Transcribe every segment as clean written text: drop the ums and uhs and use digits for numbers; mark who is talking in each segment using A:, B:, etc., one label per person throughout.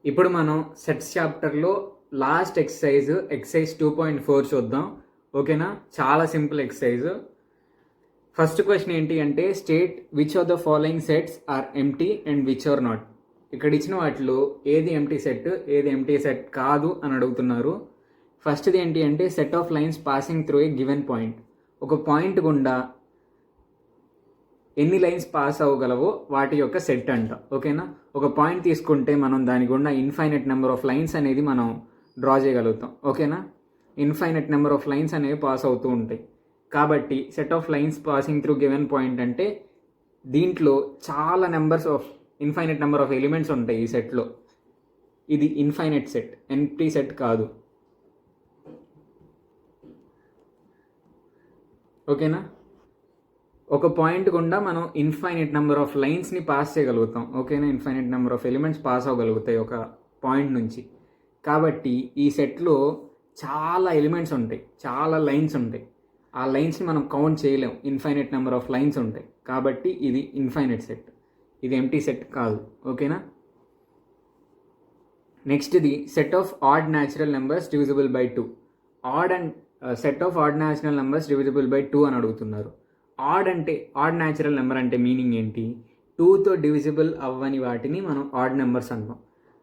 A: ఇప్పుడు మనం సెట్స్ చాప్టర్లో లాస్ట్ ఎక్సర్సైజ్ 2.4 చూద్దాం. ఓకేనా? చాలా సింపుల్ ఎక్సర్సైజ్. ఫస్ట్ క్వశ్చన్ ఏంటి అంటే state which of the following sets are empty and which are not. ఇక్కడ ఇచ్చిన వాటిలో ఏది ఎంటీ సెట్, ఏది ఎంటీ సెట్ కాదు అని అడుగుతున్నారు. ఫస్ట్ది ఏంటి అంటే set of lines passing through a given point. ఒక పాయింట్ గుండా ఎన్ని లైన్స్ పాస్ అవ్వగలవో వాటి యొక్క సెట్ అంట. ఓకేనా? ఒక పాయింట్ తీసుకుంటే మనం దాని గుండా ఇన్ఫైనైట్ నెంబర్ ఆఫ్ లైన్స్ అనేది మనం డ్రా చేయగలుగుతాం. ఓకేనా? ఇన్ఫైనైట్ నెంబర్ ఆఫ్ లైన్స్ అనేవి పాస్ అవుతూ ఉంటాయి. కాబట్టి set of lines passing through given point అంటే దీంట్లో చాలా ఇన్ఫైనైట్ నెంబర్ ఆఫ్ ఎలిమెంట్స్ ఉంటాయి ఈ సెట్లో. ఇది ఇన్ఫైనైట్ సెట్, ఎంప్టీ సెట్ కాదు. ఓకేనా? ఒక పాయింట్ గుండా మనం ఇన్ఫైనైట్ నెంబర్ ఆఫ్ లైన్స్ని పాస్ చేయగలుగుతాం. ఓకేనా? Infinite number of elements pass అవ్వగలుగుతాయి ఒక పాయింట్ నుంచి. కాబట్టి ఈ సెట్లో చాలా ఎలిమెంట్స్ ఉంటాయి, చాలా లైన్స్ ఉంటాయి. ఆ లైన్స్ని మనం కౌంట్ చేయలేం, ఇన్ఫైనైట్ నెంబర్ ఆఫ్ లైన్స్ ఉంటాయి. కాబట్టి ఇది ఇన్ఫైనైట్ సెట్, ఇది ఎంప్టీ సెట్ కాదు. ఓకేనా? నెక్స్ట్ది set of odd natural numbers divisible by 2. Set of odd natural numbers divisible by 2 అని అడుగుతున్నారు. ఆడ్ న్యాచురల్ నెంబర్ అంటే మీనింగ్ ఏంటి? 2తో డివిజిబుల్ అవ్వని వాటిని మనం ఆడ్ నెంబర్స్ అంటాం.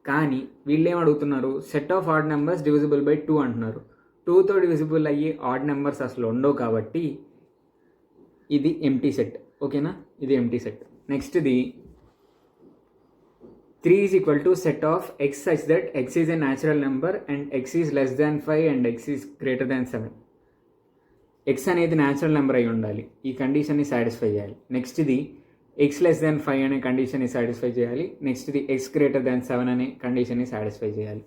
A: కానీ వీళ్ళు ఏం అడుగుతున్నారు? Set of odd numbers divisible by 2 అంటున్నారు. 2తో డివిజిబుల్ అయ్యే ఆడ్ నెంబర్స్ అసలు ఉండవు. కాబట్టి ఇది ఎంప్టీ సెట్. ఓకేనా? ఇది empty set. నెక్స్ట్ది 3 is equal to set of x such that x is a natural number and x is less than 5 and x is greater than 7. X అనేది natural number అయి ఉండాలి. ఈ కండిషన్ని సాటిస్ఫై చేయాలి. నెక్స్ట్ది X less than 5 అనే కండిషన్ని satisfy చేయాలి. నెక్స్ట్ది X greater than 7 అనే కండిషన్ని satisfy చేయాలి.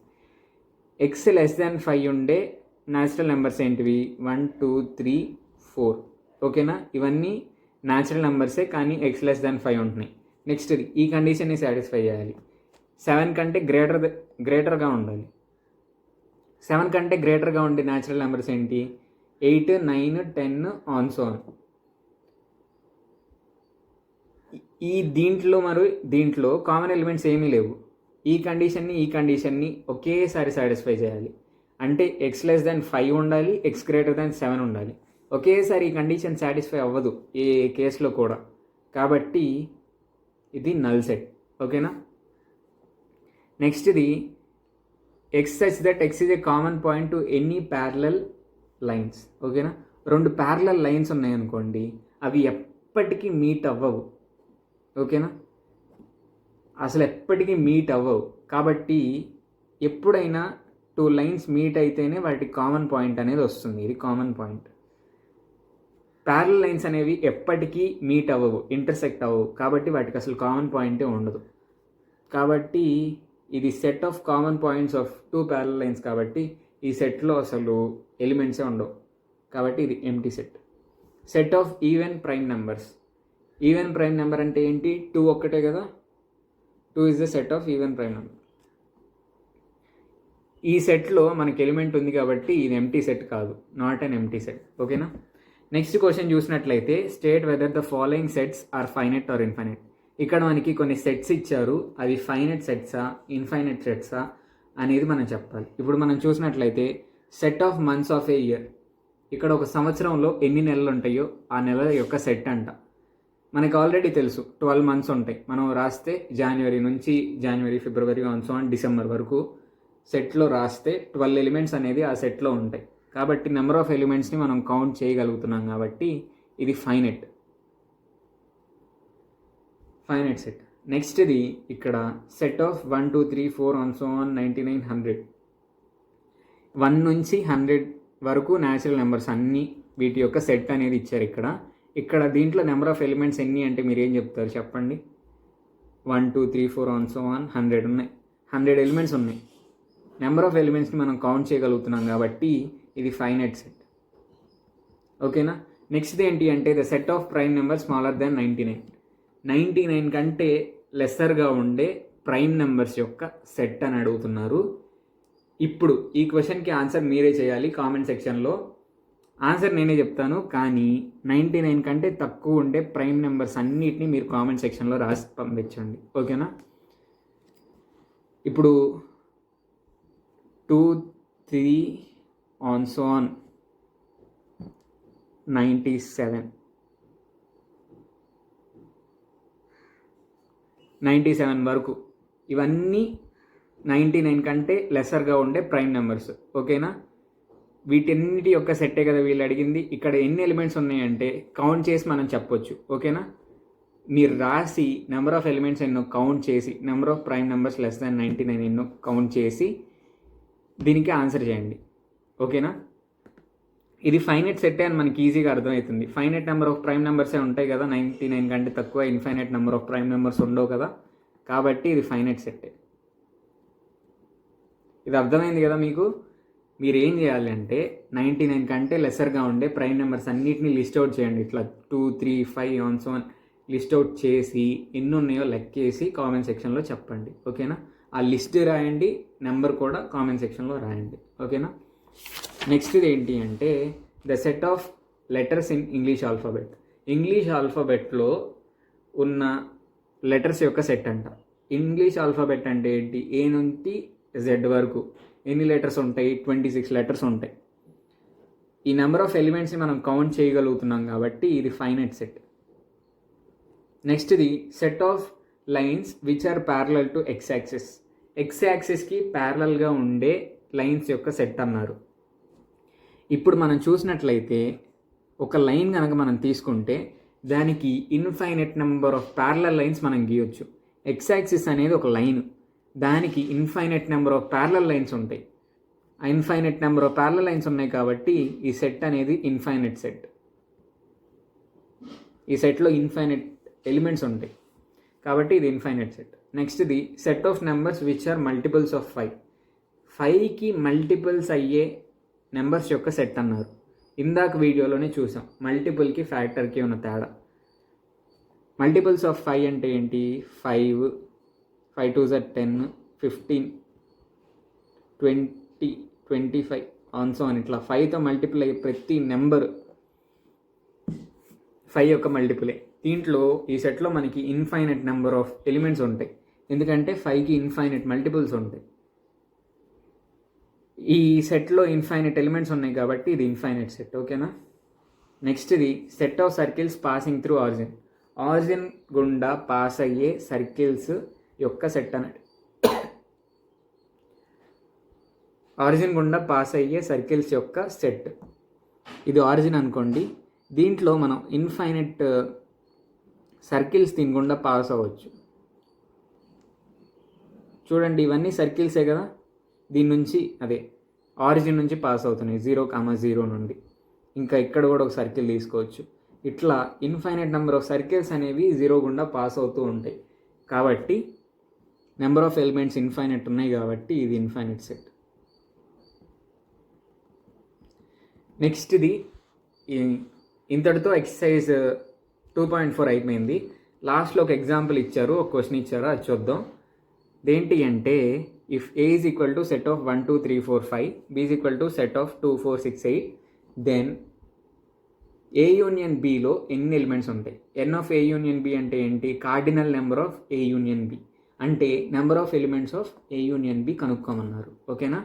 A: X less than 5 ఉండే న్యాచురల్ నెంబర్స్ ఏంటివి? 1 2 3 4. ఓకేనా? ఇవన్నీ న్యాచురల్ నెంబర్సే, కానీ ఎక్స్ లెస్ దాన్ 5 ఉంటున్నాయి. నెక్స్ట్ది ఈ కండిషన్ని సాటిస్ఫై చేయాలి. 7 కంటే గ్రేటర్గా ఉండాలి. 7 కంటే గ్రేటర్గా ఉండే న్యాచురల్ నెంబర్స్ ఏంటి? 8 9 10 ఆన్ సో ఆన్. దీంట్లో కామన్ ఎలిమెంట్స్ ఏమీ లేవు. ఈ కండిషన్ని ఒకేసారి సాటిస్ఫై చేయాలి. అంటే ఎక్స్ లెస్ దాన్ 5 ఉండాలి, ఎక్స్ గ్రేటర్ దాన్ 7 ఉండాలి. ఒకేసారి ఈ కండిషన్ సాటిస్ఫై అవ్వదు ఏ కేసులో కూడా. కాబట్టి ఇది నల్ సెట్. ఓకేనా? నెక్స్ట్ది X such that X is a common point to any parallel lines. ఓకేనా? 2 ప్యారలల్ లైన్స్ ఉన్నాయనుకోండి, అవి ఎప్పటికీ మీట్ అవ్వవు. ఓకేనా? అసలు ఎప్పటికీ మీట్ అవ్వవు. కాబట్టి ఎప్పుడైనా 2 లైన్స్ మీట్ అయితేనే వాటి కామన్ పాయింట్ అనేది వస్తుంది. ఇది కామన్ పాయింట్. ప్యారలల్ లైన్స్ అనేవి ఎప్పటికీ మీట్ అవ్వవు, ఇంటర్సెక్ట్ అవ్వవు. కాబట్టి వాటికి అసలు కామన్ పాయింటే ఉండదు. కాబట్టి ఇది set of common points of 2 parallel lines. కాబట్టి ఈ సెట్లో అసలు ఎలిమెంట్సే ఉండవు. కాబట్టి ఇది empty set. Set of even prime numbers. Even prime number అంటే ఏంటి? 2 ఒక్కటే కదా. 2 is the set of even prime number. ఈ సెట్లో మనకి ఎలిమెంట్ ఉంది కాబట్టి ఇది ఎంప్టీ సెట్ కాదు, నాట్ అన్ ఎంప్టీ సెట్. ఓకేనా? నెక్స్ట్ క్వశ్చన్ చూసినట్లయితే state whether the following sets are finite or infinite. ఇక్కడ మనకి కొన్ని సెట్స్ ఇచ్చారు, అవి ఫైనైట్ సెట్సా ఇన్ఫైనైట్ సెట్సా అనేది మనం చెప్పాలి. ఇప్పుడు మనం చూసినట్లయితే set of months of A year. ఇక్కడ ఒక సంవత్సరంలో ఎన్ని నెలలు ఉంటాయో ఆ నెలల యొక్క సెట్ అంట. మనకి ఆల్రెడీ తెలుసు 12 మంత్స్ ఉంటాయి. మనం రాస్తే జనవరి నుంచి ఫిబ్రవరి డిసెంబర్ వరకు సెట్లో రాస్తే 12 ఎలిమెంట్స్ అనేది ఆ సెట్లో ఉంటాయి. కాబట్టి నెంబర్ ఆఫ్ ఎలిమెంట్స్ని మనం కౌంట్ చేయగలుగుతున్నాం. కాబట్టి ఇది ఫైనైట్ సెట్. నెక్స్ట్ది ఇక్కడ సెట్ ఆఫ్ 1 2 3 4 99 100. 1 నుంచి 100 వరకు న్యాచురల్ నెంబర్స్ అన్నీ వీటి యొక్క సెట్ అనేది ఇచ్చారు. ఇక్కడ దీంట్లో నెంబర్ ఆఫ్ ఎలిమెంట్స్ ఎన్ని అంటే మీరు ఏం చెప్తారు చెప్పండి? 1 2 3 4 100 ఉన్నాయి. 100 ఎలిమెంట్స్ ఉన్నాయి. నెంబర్ ఆఫ్ ఎలిమెంట్స్ని మనం కౌంట్ చేయగలుగుతున్నాం కాబట్టి ఇది ఫైనైట్ సెట్. ఓకేనా? నెక్స్ట్ ఏంటి అంటే the set of prime number smaller than 99 కంటే లెస్సర్గా ఉండే ప్రైమ్ నెంబర్స్ యొక్క సెట్ అని అడుగుతున్నారు. ఇప్పుడు ఈ క్వశ్చన్కి ఆన్సర్ మీరే చేయాలి. కామెంట్ సెక్షన్లో ఆన్సర్ నేనే చెప్తాను, కానీ 99 కంటే తక్కువ ఉండే ప్రైమ్ నెంబర్స్ అన్నిటిని మీరు కామెంట్ సెక్షన్లో రాసి పంపించండి. ఓకేనా? ఇప్పుడు 2 3 ఆన్ సో ఆన్ 97 వరకు ఇవన్నీ 99 కంటే లెసర్గా ఉండే ప్రైమ్ నెంబర్స్. ఓకేనా? వీటన్నిటి యొక్క సెట్టే కదా వీళ్ళు అడిగింది. ఇక్కడ ఎన్ని ఎలిమెంట్స్ ఉన్నాయంటే కౌంట్ చేసి మనం చెప్పొచ్చు. ఓకేనా? మీరు రాసి నెంబర్ ఆఫ్ ఎలిమెంట్స్ ఎన్నో కౌంట్ చేసి number of prime numbers less than 99 ఎన్నో కౌంట్ చేసి దీనికి ఆన్సర్ చేయండి. ఓకేనా? ఇది ఫైనైట్ సెట్టే అని మనకి ఈజీగా అర్థమవుతుంది. ఫైనైట్ నెంబర్ ఆఫ్ ప్రైమ్ నెంబర్సే ఉంటాయి కదా, 99 కంటే తక్కువ infinite number of prime numbers ఉండవు కదా, కాబట్టి ఇది ఫైనైట్ సెట్టే. ఇది అర్థమైంది కదా మీకు? మీరు ఏం చేయాలి అంటే 99 కంటే లెసర్గా ఉండే ప్రైమ్ నెంబర్స్ అన్నిటిని లిస్ట్ అవుట్ చేయండి. ఇట్లా 2 3 5 on so on list out చేసి ఎన్ని ఉన్నాయో లెక్కేసి కామెంట్ సెక్షన్లో చెప్పండి. ఓకేనా? ఆ లిస్ట్ రాయండి, నెంబర్ కూడా కామెంట్ సెక్షన్లో రాయండి. ఓకేనా? నెక్స్ట్ ఇది ఏంటి అంటే the set of letters in English alphabet. English ఆల్ఫాబెట్లో ఉన్న లెటర్స్ యొక్క సెట్ అంట. ఇంగ్లీష్ ఆల్ఫాబెట్ అంటే ఏంటి? ఏ నుంచి జెడ్ వరకు ఎన్ని లెటర్స్ ఉంటాయి? 26 లెటర్స్ ఉంటాయి. ఈ నెంబర్ ఆఫ్ ఎలిమెంట్స్ని మనం కౌంట్ చేయగలుగుతున్నాం కాబట్టి ఇది ఫైనైట్ సెట్. నెక్స్ట్ ఇది set of lines which are parallel to X axis. X యాక్సిస్కి ప్యారలల్గా ఉండే లైన్స్ యొక్క సెట్ అన్నారు. ఇప్పుడు మనం చూసినట్లయితే ఒక లైన్ కనుక మనం తీసుకుంటే దానికి infinite number of parallel lines మనం గీయొచ్చు. ఎక్స్ యాక్సిస్ అనేది ఒక లైన్, దానికి infinite number of parallel lines ఉంటాయి. ఆ infinite number of parallel lines ఉన్నాయి కాబట్టి ఈ సెట్ అనేది ఇన్ఫైనైట్ సెట్. ఈ సెట్లో ఇన్ఫైనైట్ ఎలిమెంట్స్ ఉంటాయి కాబట్టి ఇది ఇన్ఫైనైట్ సెట్. నెక్స్ట్ ఇది set of numbers which are multiples of 5. 5కి మల్టిపుల్స్ అయ్యే నెంబర్స్ యొక్క సెట్ అన్నారు. ఇందాక వీడియోలోనే చూసాం మల్టిపుల్కి ఫ్యాక్టర్కి ఉన్న తేడా. మల్టిపుల్స్ ఆఫ్ 5 అంటే ఏంటి? 5 5 2 10 15 20 25 ఆన్ సో అని ఇట్లా 5తో మల్టిపుల్ అయ్యే ప్రతి నెంబర్ 5 యొక్క మల్టిపులే. దీంట్లో ఈ సెట్లో మనకి ఇన్ఫైనైట్ నెంబర్ ఆఫ్ ఎలిమెంట్స్ ఉంటాయి, ఎందుకంటే 5కి ఇన్ఫైనైట్ మల్టిపుల్స్ ఉంటాయి. ఈ సెట్లో ఇన్ఫైనైట్ ఎలిమెంట్స్ ఉన్నాయి కాబట్టి ఇది ఇన్ఫైనైట్ సెట్. ఓకేనా? నెక్స్ట్ ఇది set of circles passing through origin. Origin గుండా పాస్ అయ్యే సర్కిల్స్ యొక్క సెట్ అన్నట్టు. ఆరిజిన్ గుండా పాస్ అయ్యే సర్కిల్స్ యొక్క సెట్. ఇది ఆరిజిన్ అనుకోండి. దీంట్లో మనం ఇన్ఫైనైట్ సర్కిల్స్ దీని గుండా పాస్ అవ్వచ్చు. చూడండి ఇవన్నీ సర్కిల్సే కదా, దీని నుంచి అదే ఆరిజిన్ నుంచి పాస్ అవుతున్నాయి 0,0 నుండి. ఇంకా ఇక్కడ కూడా ఒక సర్కిల్ తీసుకోవచ్చు. ఇట్లా ఇన్ఫైనైట్ నెంబర్ ఆఫ్ సర్కిల్స్ అనేవి 0 గుండా పాస్ అవుతూ ఉంటాయి కాబట్టి నెంబర్ ఆఫ్ ఎలిమెంట్స్ ఇన్ఫైనైట్ ఉన్నాయి కాబట్టి ఇది ఇన్ఫైనైట్ సెట్. నెక్స్ట్ ఇది ఇంతటితో ఎక్సర్సైజ్ 2.4 అయిపోయింది. లాస్ట్లో ఒక ఎగ్జాంపుల్ ఇచ్చారు, ఒక క్వశ్చన్ ఇచ్చారు, అది చూద్దాం. దేంటి అంటే if A is equal to set of 1 2 3 4 5, B is equal to set of 2 4 6 8, then A union బిలో ఎన్ని ఎలిమెంట్స్ ఉంటాయి? N of A union B అంటే ఏంటి? Cardinal number of A union B అంటే number of elements of A union B కనుక్కోమన్నారు. ఓకేనా?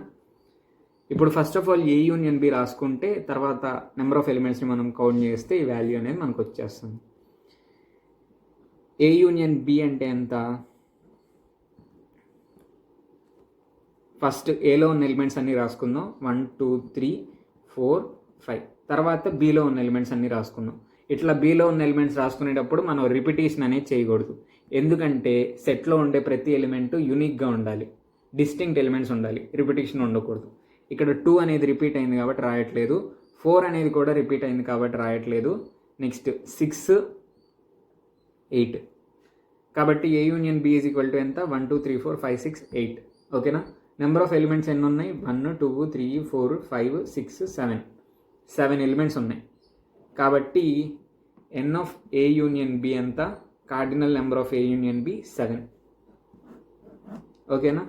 A: ఇప్పుడు first of all A union B రాసుకుంటే తర్వాత నెంబర్ ఆఫ్ ఎలిమెంట్స్ని మనం కౌంట్ చేస్తే ఈ వాల్యూ అనేది మనకు వచ్చేస్తుంది. ఏ యూనియన్ బి అంటే ఎంత? ఫస్ట్ ఏలో ఉన్న ఎలిమెంట్స్ అన్నీ రాసుకుందాం, 1 2 3 4 5. తర్వాత బీలో ఉన్న ఎలిమెంట్స్ అన్నీ రాసుకుందాం. ఇట్లా బీలో ఉన్న ఎలిమెంట్స్ రాసుకునేటప్పుడు మనం రిపిటేషన్ అనేది చేయకూడదు, ఎందుకంటే సెట్లో ఉండే ప్రతి ఎలిమెంట్ యూనిక్గా ఉండాలి, డిస్టింక్ట్ ఎలిమెంట్స్ ఉండాలి, రిపిటేషన్ ఉండకూడదు. ఇక్కడ 2 అనేది రిపీట్ అయింది కాబట్టి రాయట్లేదు, 4 అనేది కూడా రిపీట్ అయింది కాబట్టి రాయట్లేదు, నెక్స్ట్ 6 8. కాబట్టి A union B is equal to ఎంత? 1 2 3 4 5 6 8. ఓకేనా? నెంబర్ ఆఫ్ ఎలిమెంట్స్ ఎన్ని ఉన్నాయి? 1 2 3 4 5 6 7 ఎలిమెంట్స్ ఉన్నాయి కాబట్టి n of A union B ఎంత? Cardinal number of A union B 7. ఓకేనా?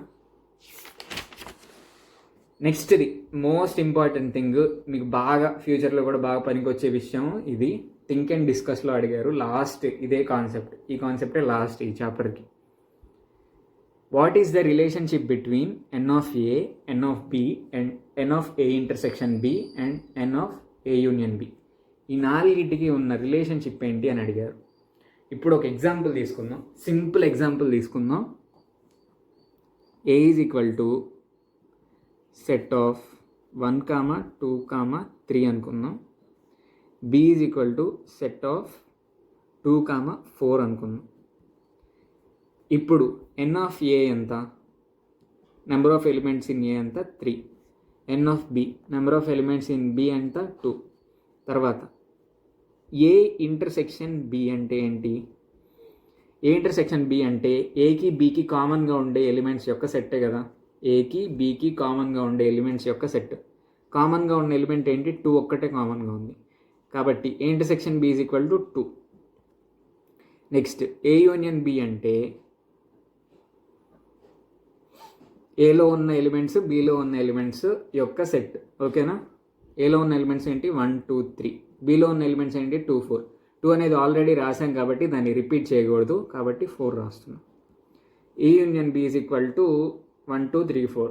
A: నెక్స్ట్ ఇది మోస్ట్ ఇంపార్టెంట్ థింగ్, మీకు బాగా ఫ్యూచర్లో కూడా బాగా పనికొచ్చే విషయం ఇది. థింక్ అండ్ డిస్కస్లో అడిగారు లాస్ట్ ఇదే కాన్సెప్ట్, ఈ కాన్సెప్టే లాస్ట్ ఈ చాప్టర్కి. What is the relationship between N of A, N of B and N of A intersection B and N of A union B? ఈ నాలుగిటికి ఉన్న రిలేషన్షిప్ ఏంటి అని అడిగారు. ఇప్పుడు ఒక ఎగ్జాంపుల్ తీసుకుందాం, సింపుల్ ఎగ్జాంపుల్ తీసుకుందాం. A is equal to set of 1, 2, 3 అనుకుందాం. B is equal to set of 2, 4 అనుకుందాం. ఇప్పుడు ఎన్ ఆఫ్ ఏ ఎంత? Number of elements in A ఎంత? 3. N of B, number of elements in B ఎంత? 2. తర్వాత ఏ intersection B అంటే ఏంటి? ఏ ఇంటర్సెక్షన్ బి అంటే ఏకి బికి కామన్గా ఉండే ఎలిమెంట్స్ యొక్క సెట్టే కదా. ఏకి బికి కామన్గా ఉండే ఎలిమెంట్స్ యొక్క సెట్. కామన్గా ఉన్న ఎలిమెంట్ ఏంటి? 2 ఒక్కటే కామన్గా ఉంది కాబట్టి A intersection B is equal to 2. Next A union B అంటే ఏలో ఉన్న ఎలిమెంట్స్ బిలో ఉన్న ఎలిమెంట్స్ యొక్క సెట్. ఓకేనా? ఏలో ఉన్న ఎలిమెంట్స్ ఏంటి? 1, 2, 3. బిలో ఉన్న ఎలిమెంట్స్ ఏంటి? 2, 4. 2 అనేది ఆల్రెడీ రాసాం కాబట్టి దాన్ని రిపీట్ చేయకూడదు కాబట్టి 4 రాస్తున్నాం. A union B is equal to 1, 2, 3, 4.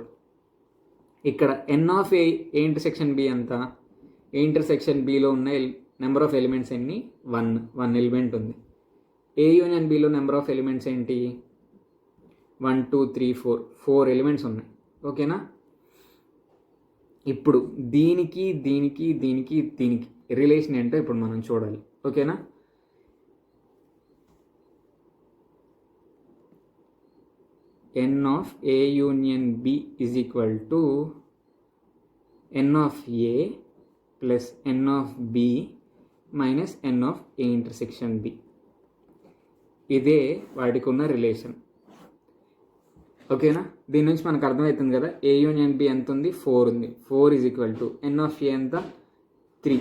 A: ఇక్కడ n of A intersection B ఎంత? ఏ ఇంటర్సెక్షన్ బిలో ఉన్న నెంబర్ ఆఫ్ ఎలిమెంట్స్ ఎన్ని? 1 ఎలిమెంట్ ఉంది. ఏ యూనియన్ బిలో నెంబర్ ఆఫ్ ఎలిమెంట్స్ ఏంటి? 1, 2, 3, 4 ఎలిమెంట్స్ ఉన్నాయి. ఓకేనా? ఇప్పుడు దీనికి దీనికి దీనికి దీనికి రిలేషన్ ఏంటో ఇప్పుడు మనం చూడాలి. ఓకేనా? N of A union B is equal to n of A plus n of B minus n of A intersection B. ఇదే వాటికి ఉన్న రిలేషన్. ఓకేనా? దీని నుంచి మనకు అర్థమవుతుంది కదా. ఏ యూనియన్ బి ఎంత ఉంది? 4 ఉంది. 4 is equal to n of A ఎంత? 3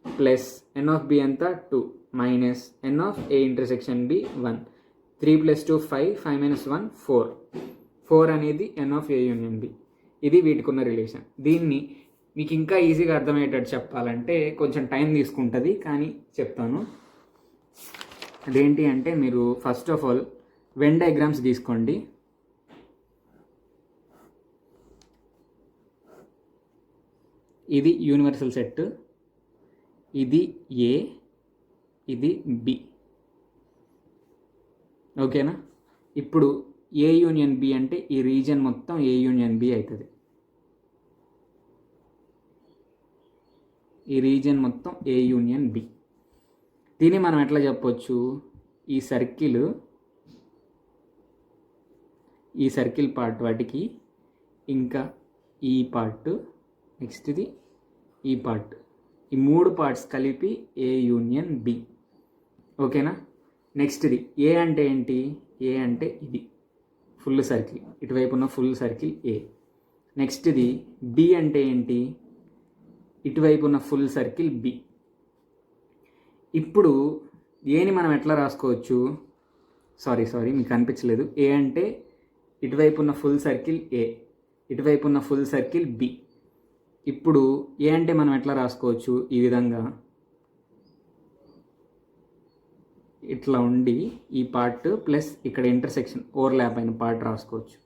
A: ప్లస్ ఎన్ ఆఫ్ బి ఎంత? 2 minus n of A intersection B 1. 3 + 2 5, 5 - 1 4. 4 అనేది ఎన్ ఆఫ్ ఏ యూనియన్ బి. ఇది వీటికి ఉన్న రిలేషన్. దీన్ని మీకు ఇంకా ఈజీగా అర్థమయ్యేటట్టు చెప్పాలంటే కొంచెం టైం తీసుకుంటుంది కానీ చెప్తాను. అదేంటి అంటే మీరు first of all Venn diagrams తీసుకోండి. ఇది యూనివర్సల్ సెట్, ఇది ఏ, ఇది బి. ఓకేనా? ఇప్పుడు ఏ యూనియన్ బి అంటే ఈ రీజియన్ మొత్తం ఏ యూనియన్ బి అవుతుంది. ఈ రీజియన్ మొత్తం ఏ యూనియన్ బి. దీన్ని మనం ఎట్లా చెప్పొచ్చు? ఈ సర్కిల్ పార్ట్ వాటికి, ఇంకా ఈ పార్ట్, నెక్స్ట్ ఇది ఈ పార్ట్, ఈ 3 పార్ట్స్ కలిపి ఏ యూనియన్ బి. ఓకేనా? నెక్స్ట్ ఇది ఏ అంటే ఏంటి? ఏ అంటే ఇది ఫుల్ సర్కిల్, ఇటువైపు ఉన్న ఫుల్ సర్కిల్ ఏ. నెక్స్ట్ ఇది బి అంటే ఏంటి? ఇటువైపు ఉన్న ఫుల్ సర్కిల్ బి. ఇప్పుడు ఏని మనం ఎట్లా రాసుకోవచ్చు? సారీ మీకు అనిపించలేదు. ఏ అంటే ఇటువైపు ఉన్న ఫుల్ సర్కిల్ ఏ, ఇటువైపు ఉన్న ఫుల్ సర్కిల్ బి. ఇప్పుడు ఏ అంటే మనం ఎట్లా రాసుకోవచ్చు? ఈ విధంగా ఇట్లా ఉండి ఈ పార్ట్ ప్లస్ ఇక్కడ ఇంటర్సెక్షన్ ఓవర్లాప్ అయిన పార్ట్ రాసుకోవచ్చు.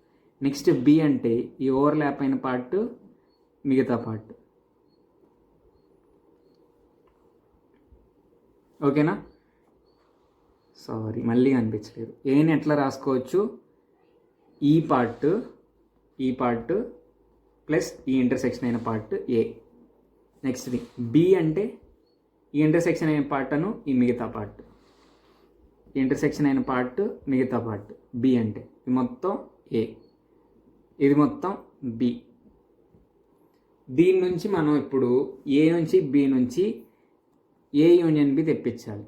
A: నెక్స్ట్ బి అంటే ఈ ఓవర్లాప్ అయిన పార్ట్, మిగతా పార్ట్. ఓకేనా? సారీ మళ్ళీ అనిపించలేదు. ఏని ఎట్లా రాసుకోవచ్చు? ఈ పార్ట్ ప్లస్ ఈ ఇంటర్సెక్షన్ అయిన పార్ట్ ఏ. నెక్స్ట్ది బి అంటే ఈ ఇంటర్సెక్షన్ అయిన పార్ట్ అను ఈ మిగతా పార్ట్, ఇంటర్సెక్షన్ అయిన పార్ట్ మిగతా పార్ట్ బి అంటే ఇది మొత్తం ఏ, ఇది మొత్తం బి. దీని నుంచి మనం ఇప్పుడు ఏ నుంచి బి నుంచి ఏ యూనియన్ బి తెప్పించాలి.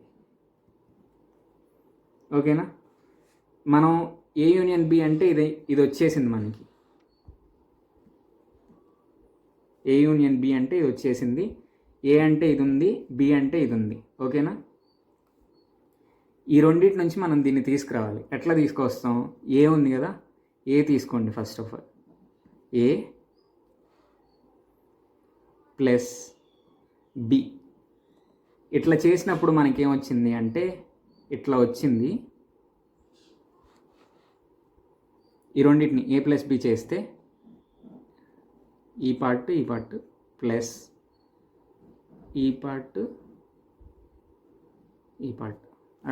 A: ఓకేనా? మనం ఏ యూనియన్ బి అంటే ఇది వచ్చేసింది మనకి. ఏ యూనియన్ బి అంటే ఇది వచ్చేసింది. ఏ అంటే ఇది ఉంది, బి అంటే ఇది ఉంది. ఓకేనా? ఈ రెండింటి నుంచి మనం దీన్ని తీసుకురావాలి. ఎట్లా తీసుకొస్తాం? ఏ ఉంది కదా, ఏ తీసుకోండి. First of all A plus B. ఇట్లా చేసినప్పుడు మనకేమొచ్చింది అంటే ఇట్లా వచ్చింది. ఈ రెండింటిని ఏ ప్లస్ బి చేస్తే ఈ పార్ట్ ప్లస్ ఈ పార్ట్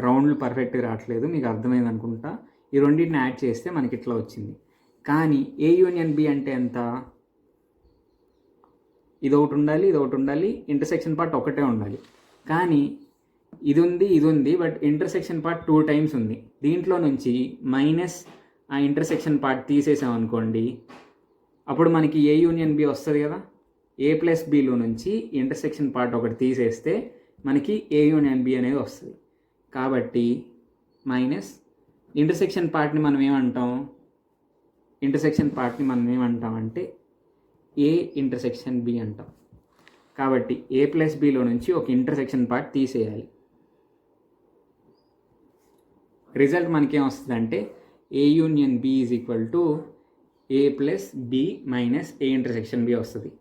A: రౌండ్లు పర్ఫెక్ట్గా రావట్లేదు, మీకు అర్థమైంది అనుకుంటా. ఈ రెండింటిని యాడ్ చేస్తే మనకి ఇట్లా వచ్చింది. కానీ ఏ యూనియన్ బి అంటే ఎంత? ఇది ఒకటి ఉండాలి, ఇంటర్సెక్షన్ పార్ట్ ఒకటే ఉండాలి. కానీ ఇది ఉంది, బట్ ఇంటర్సెక్షన్ పార్ట్ 2 టైమ్స్ ఉంది. దీంట్లో నుంచి మైనస్ ఆ ఇంటర్సెక్షన్ పార్ట్ తీసేసాం అనుకోండి, అప్పుడు మనకి ఏ యూనియన్ బి వస్తుంది కదా. ఏ ప్లస్ బిలో నుంచి ఇంటర్సెక్షన్ పార్ట్ ఒకటి తీసేస్తే మనకి ఏ యూనియన్ బి అనేది వస్తుంది. కాబట్టి మైనస్ ఇంటర్సెక్షన్ పార్ట్ని మనం ఏమంటాం అంటే ఏ ఇంటర్సెక్షన్ బి అంటాం. కాబట్టి ఏ ప్లస్ బిలో నుంచి ఒక ఇంటర్సెక్షన్ పార్ట్ తీసేయాలి. రిజల్ట్ మనకేం వస్తుందంటే A union B is equal to A plus B minus A intersection B వస్తుంది.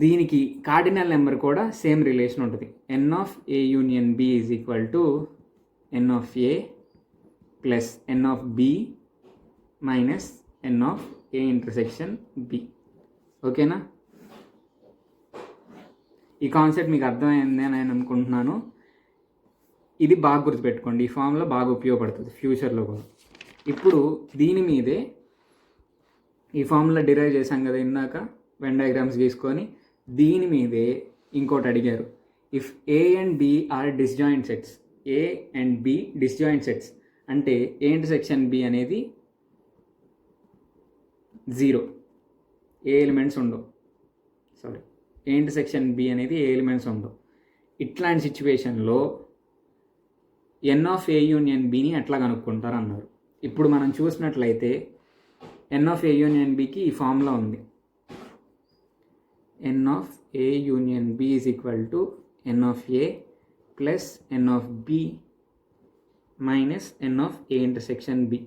A: దీనికి కార్డినల్ నెంబర్ కూడా సేమ్ రిలేషన్ ఉంటుంది. N of A union B is equal to n of A plus n of B minus n of A intersection B. ఓకేనా? ఈ concept మీకు అర్థమైంది అని నేను అనుకుంటున్నాను. ఇది బాగా గుర్తుపెట్టుకోండి, ఈ ఫామ్లో బాగా ఉపయోగపడుతుంది ఫ్యూచర్లో కూడా. ఇప్పుడు దీని మీదే ఈ ఫార్ములా డిరైవ్ చేశాం కదా ఇందాక, వెన్ డయాగ్రామ్స్ గీసుకొని, దీని మీదే ఇంకోటి అడిగారు. If A and B are disjoint sets, A and B disjoint sets అంటే ఏ ఇంటర్సెక్షన్ బి అనేది 0, ఏ ఎలిమెంట్స్ ఉండవు. ఏ ఇంటర్సెక్షన్ బి అనేది ఏ ఎలిమెంట్స్ ఉండవు. ఇట్లాంటి సిచ్యువేషన్లో ఎన్ ఆఫ్ ఏ యూనియన్ బిని ఎట్లా కనుక్కుంటారు అన్నారు. ఇప్పుడు మనం చూసినట్లయితే ఎన్ ఆఫ్ ఏ యూనియన్ బికి ఈ ఫార్ములా ఉంది. N of A union B is equal to n of A plus n of B minus n of A intersection B.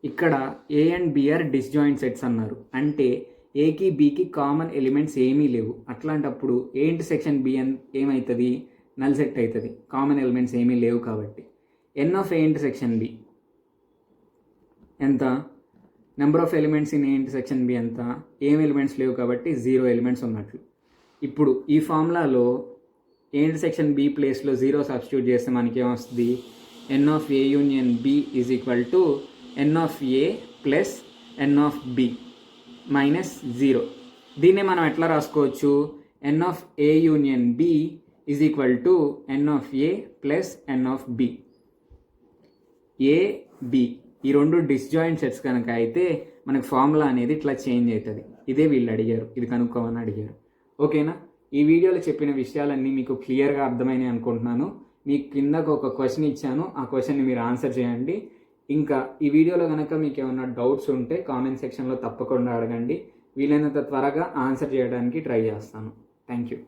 A: ఇక్కడ A and B are disjoint sets అన్నారు. అంటే ఏకి బికి common elements ఏమీ లేవు. అట్లాంటప్పుడు ఏ ఇంటర్సెక్షన్ బి ఏమవుతుంది? Null set అవుతుంది, కామన్ ఎలిమెంట్స్ ఏమీ లేవు కాబట్టి. N of A intersection B ఎంత? Number of elements in A intersection B ఎంత? ఏం ఎలిమెంట్స్ లేవు కాబట్టి 0 ఎలిమెంట్స్ ఉన్నట్లు. ఇప్పుడు ఈ ఫార్ములాలో ఏ ఇంటర్సెక్షన్ బి ప్లేస్లో 0 సబ్స్టిట్యూట్ చేస్తే మనకి ఏమొస్తుంది? N of A union B is equal to n of A plus n of B minus 0. దీన్నే మనం ఎట్లా రాసుకోవచ్చు? N of A union B is equal to n of A plus n of B. A B ఈ రెండు disjoint sets కనుక అయితే మనకు formula అనేది ఇట్లా చేంజ్ అవుతుంది. ఇదే వీళ్ళు అడిగారు, ఇది కనుక్కోమని అడిగారు. ఓకేనా? ఈ వీడియోలో చెప్పిన విషయాలన్నీ మీకు క్లియర్గా అర్థమైనాయి అనుకుంటున్నాను. మీకు కిందకు ఒక క్వశ్చన్ ఇచ్చాను, ఆ క్వశ్చన్ని మీరు ఆన్సర్ చేయండి. ఇంకా ఈ వీడియోలో కనుక మీకు ఏమైనా డౌట్స్ ఉంటే కామెంట్ సెక్షన్లో తప్పకుండా అడగండి. వీలైనంత త్వరగా ఆన్సర్ చేయడానికి ట్రై చేస్తాను. Thank you.